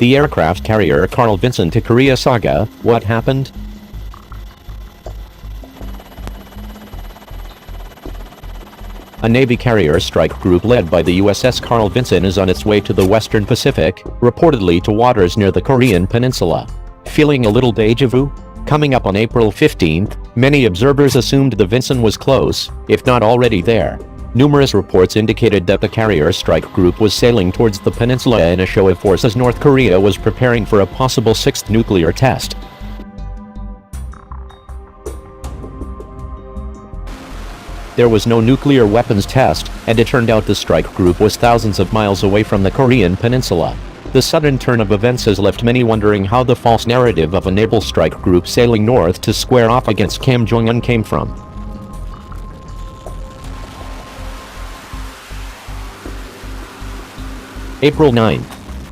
the aircraft carrier Carl Vinson to Korea saga. What happened? A Navy carrier strike group led by the USS Carl Vinson is on its way to the Western Pacific, reportedly to waters near the Korean peninsula. Feeling a little deja vu? Coming up on April 15th, many observers assumed the Vinson was close, if not already there. Numerous reports indicated that the carrier strike group was sailing towards the peninsula in a show of force as North Korea was preparing for a possible sixth nuclear test. There was no nuclear weapons test, and it turned out the strike group was thousands of miles away from the Korean peninsula. The sudden turn of events has left many wondering how the false narrative of a naval strike group sailing north to square off against Kim Jong-un came from. April 9th.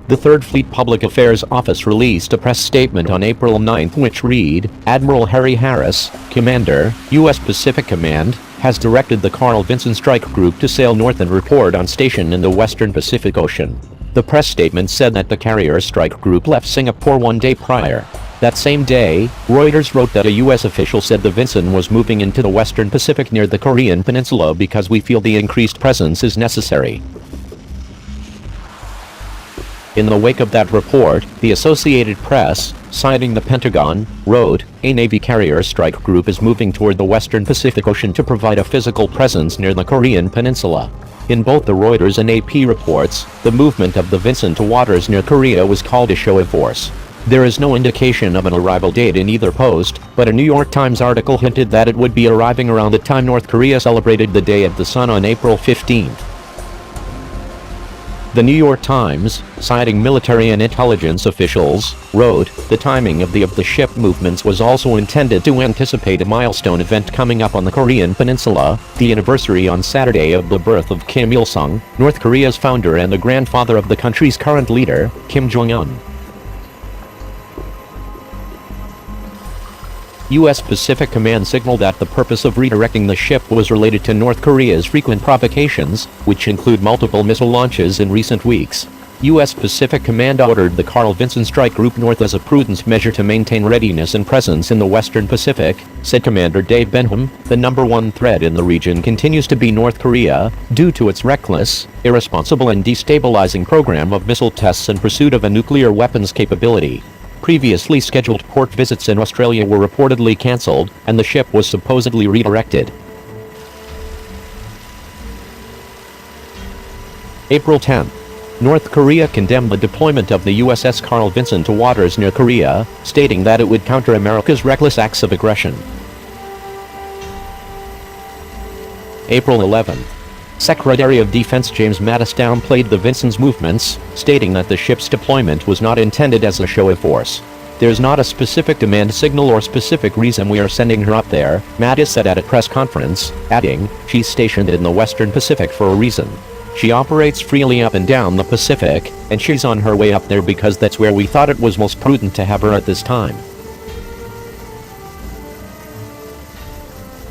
The 3rd Fleet Public Affairs Office released a press statement on April 9th which read, Admiral Harry Harris, Commander, U.S. Pacific Command, has directed the Carl Vinson Strike Group to sail north and report on station in the Western Pacific Ocean. The press statement said that the carrier strike group left Singapore one day prior. That same day, Reuters wrote that a U.S. official said the Vinson was moving into the Western Pacific near the Korean peninsula because we feel the increased presence is necessary. In the wake of that report, the Associated Press, citing the Pentagon, wrote, a Navy carrier strike group is moving toward the Western Pacific Ocean to provide a physical presence near the Korean peninsula. In both the Reuters and AP reports, the movement of the Vinson to waters near Korea was called a show of force. There is no indication of an arrival date in either post, but a New York Times article hinted that it would be arriving around the time North Korea celebrated the Day of the Sun on April 15th. The New York Times, citing military and intelligence officials, wrote, the timing of the ship movements was also intended to anticipate a milestone event coming up on the Korean peninsula, the anniversary on Saturday of the birth of Kim Il-sung, North Korea's founder and the grandfather of the country's current leader, Kim Jong-un. U.S. Pacific Command signaled that the purpose of redirecting the ship was related to North Korea's frequent provocations, which include multiple missile launches in recent weeks. U.S. Pacific Command ordered the Carl Vinson Strike Group north as a prudent measure to maintain readiness and presence in the Western Pacific, said Commander Dave Benham. The number one threat in the region continues to be North Korea, due to its reckless, irresponsible and destabilizing program of missile tests in pursuit of a nuclear weapons capability. Previously scheduled port visits in Australia were reportedly cancelled, and the ship was supposedly redirected. April 10th. North Korea condemned the deployment of the USS Carl Vinson to waters near Korea, stating that it would counter America's reckless acts of aggression. April 11th. Secretary of Defense James Mattis downplayed the Vinson's movements, stating that the ship's deployment was not intended as a show of force. There's not a specific demand signal or specific reason we are sending her up there, Mattis said at a press conference, adding, she's stationed in the Western Pacific for a reason. She operates freely up and down the Pacific, and she's on her way up there because that's where we thought it was most prudent to have her at this time.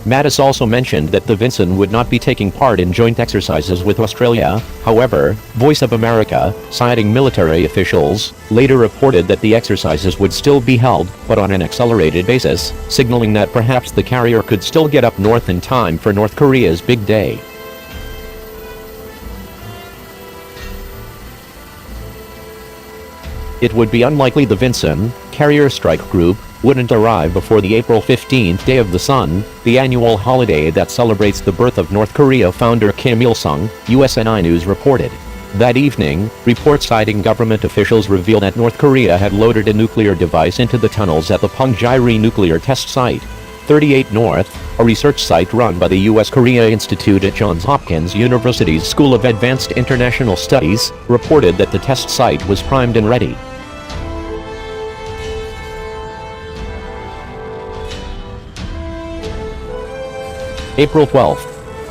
Mattis also mentioned that the Vinson would not be taking part in joint exercises with Australia. However, Voice of America, citing military officials, later reported that the exercises would still be held, but on an accelerated basis, signaling that perhaps the carrier could still get up north in time for North Korea's big day. It would be unlikely the Vinson, carrier strike group, wouldn't arrive before the April 15th Day of the Sun, the annual holiday that celebrates the birth of North Korea founder Kim Il-sung, USNI News reported. That evening, reports citing government officials revealed that North Korea had loaded a nuclear device into the tunnels at the Punggye-ri nuclear test site. 38 North, a research site run by the U.S. Korea Institute at Johns Hopkins University's School of Advanced International Studies, reported that the test site was primed and ready. April 12th.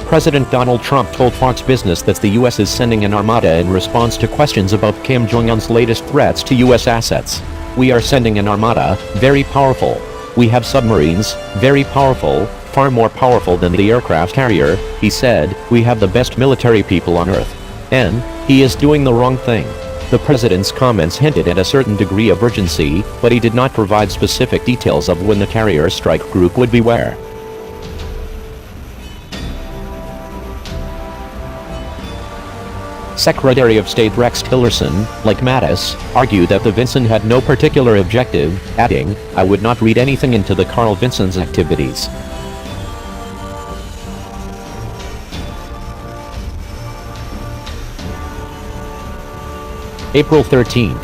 President Donald Trump told Fox Business that the U.S. is sending an armada in response to questions about Kim Jong-un's latest threats to U.S. assets. We are sending an armada, very powerful. We have submarines, very powerful, far more powerful than the aircraft carrier, he said. We have the best military people on Earth. And he is doing the wrong thing. The president's comments hinted at a certain degree of urgency, but he did not provide specific details of when the carrier strike group would be where. Secretary of State Rex Tillerson, like Mattis, argued that the Vinson had no particular objective, adding, "I would not read anything into the Carl Vinson's activities." April 13th.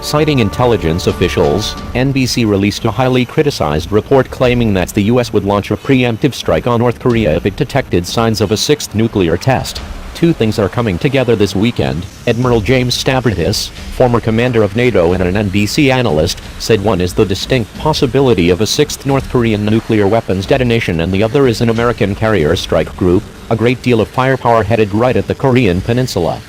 Citing intelligence officials, NBC released a highly criticized report claiming that the U.S. would launch a preemptive strike on North Korea if it detected signs of a sixth nuclear test. Two things are coming together this weekend, Admiral James Stavridis, former commander of NATO and an NBC analyst, said. One is the distinct possibility of a sixth North Korean nuclear weapons detonation, and the other is an American carrier strike group, a great deal of firepower headed right at the Korean peninsula.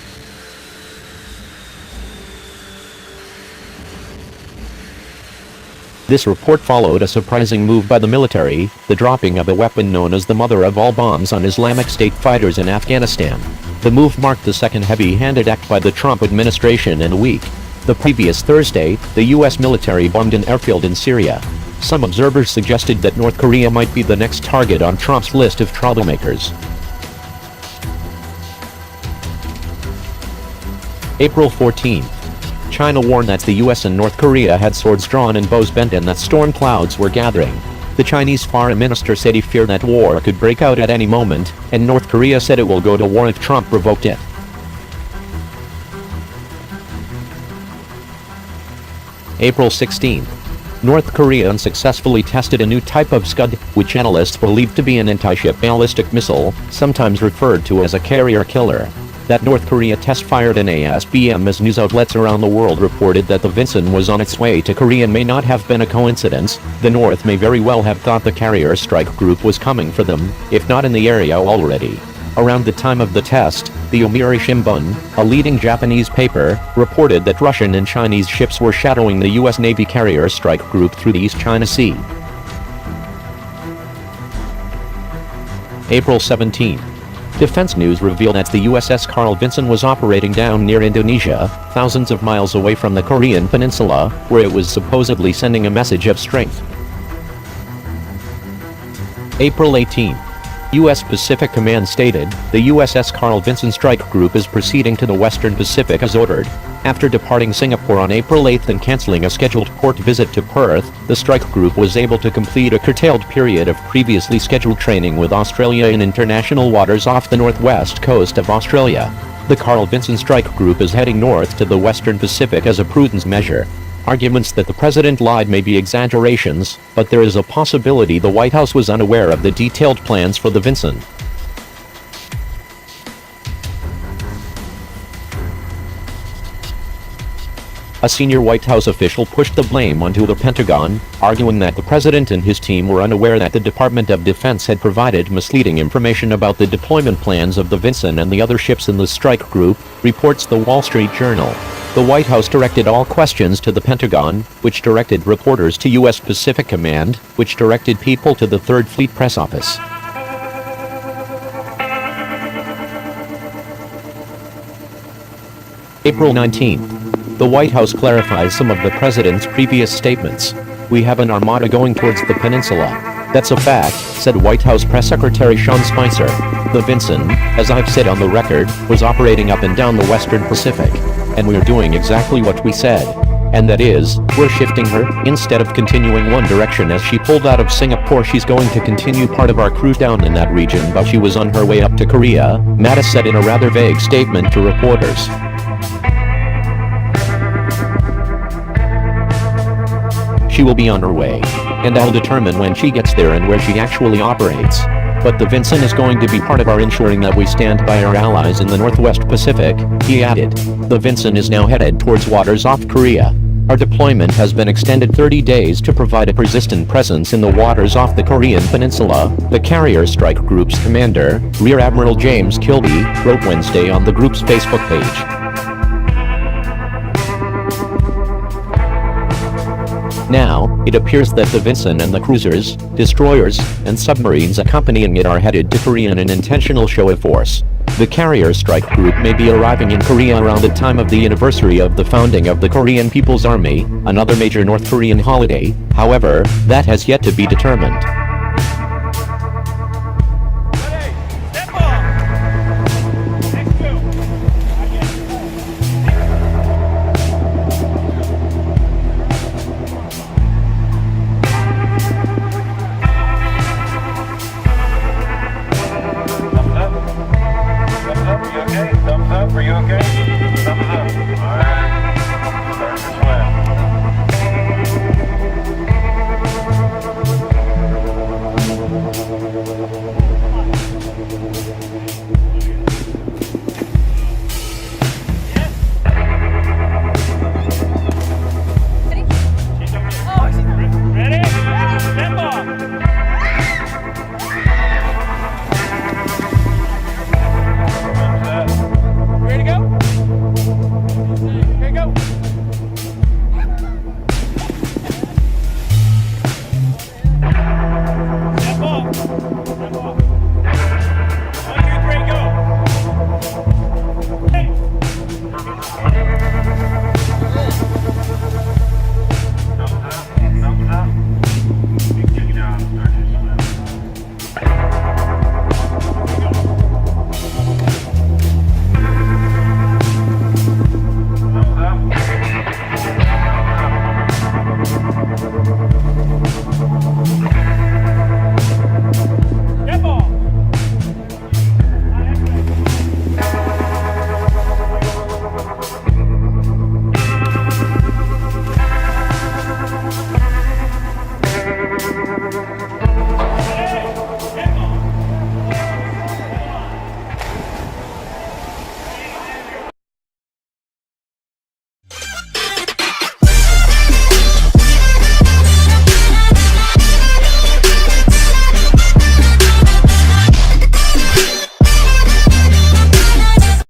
This report followed a surprising move by the military, the dropping of a weapon known as the mother of all bombs on Islamic State fighters in Afghanistan. The move marked the second heavy-handed act by the Trump administration in a week. The previous Thursday, the U.S. military bombed an airfield in Syria. Some observers suggested that North Korea might be the next target on Trump's list of troublemakers. April 14th. China warned that the US and North Korea had swords drawn and bows bent and that storm clouds were gathering. The Chinese foreign minister said he feared that war could break out at any moment, and North Korea said it will go to war if Trump provoked it. April 16th. North Korea unsuccessfully tested a new type of Scud, which analysts believe to be an anti-ship ballistic missile, sometimes referred to as a carrier killer. That North Korea test-fired an ASBM as news outlets around the world reported that the Vinson was on its way to Korea may not have been a coincidence. The North may very well have thought the carrier strike group was coming for them, if not in the area already. Around the time of the test, the Yomiuri Shimbun, a leading Japanese paper, reported that Russian and Chinese ships were shadowing the U.S. Navy carrier strike group through the East China Sea. April 17th. Defense News revealed that the USS Carl Vinson was operating down near Indonesia, thousands of miles away from the Korean peninsula, where it was supposedly sending a message of strength. April 18th. U.S. Pacific Command stated, the USS Carl Vinson strike group is proceeding to the Western Pacific as ordered. After departing Singapore on April 8th and canceling a scheduled port visit to Perth, the strike group was able to complete a curtailed period of previously scheduled training with Australia in international waters off the northwest coast of Australia. The Carl Vinson strike group is heading north to the Western Pacific as a prudence measure. Arguments that the president lied may be exaggerations, but there is a possibility the White House was unaware of the detailed plans for the Vinson. A senior White House official pushed the blame onto the Pentagon, arguing that the president and his team were unaware that the Department of Defense had provided misleading information about the deployment plans of the Vinson and the other ships in the strike group, reports the Wall Street Journal. The White House directed all questions to the Pentagon, which directed reporters to U.S. Pacific Command, which directed people to the 3rd Fleet Press Office. April 19th. The White House clarifies some of the president's previous statements. We have an armada going towards the peninsula. That's a fact, said White House Press Secretary Sean Spicer. The Vinson, as I've said on the record, was operating up and down the Western Pacific. And we're doing exactly what we said. And that is, we're shifting her. Instead of continuing one direction as she pulled out of Singapore, she's going to continue part of our cruise down in that region, but she was on her way up to Korea, Mattis said in a rather vague statement to reporters. She will be on her way. And I'll determine when she gets there and where she actually operates. But the Vinson is going to be part of our ensuring that we stand by our allies in the Northwest Pacific, he added. The Vinson is now headed towards waters off Korea. Our deployment has been extended 30 days to provide a persistent presence in the waters off the Korean peninsula, the carrier strike group's commander, Rear Admiral James Kilby, wrote Wednesday on the group's Facebook page. Now, it appears that the Vinson and the cruisers, destroyers, and submarines accompanying it are headed to Korea in an intentional show of force. The carrier strike group may be arriving in Korea around the time of the anniversary of the founding of the Korean People's Army, another major North Korean holiday. However, that has yet to be determined. Thumbs up, are you okay?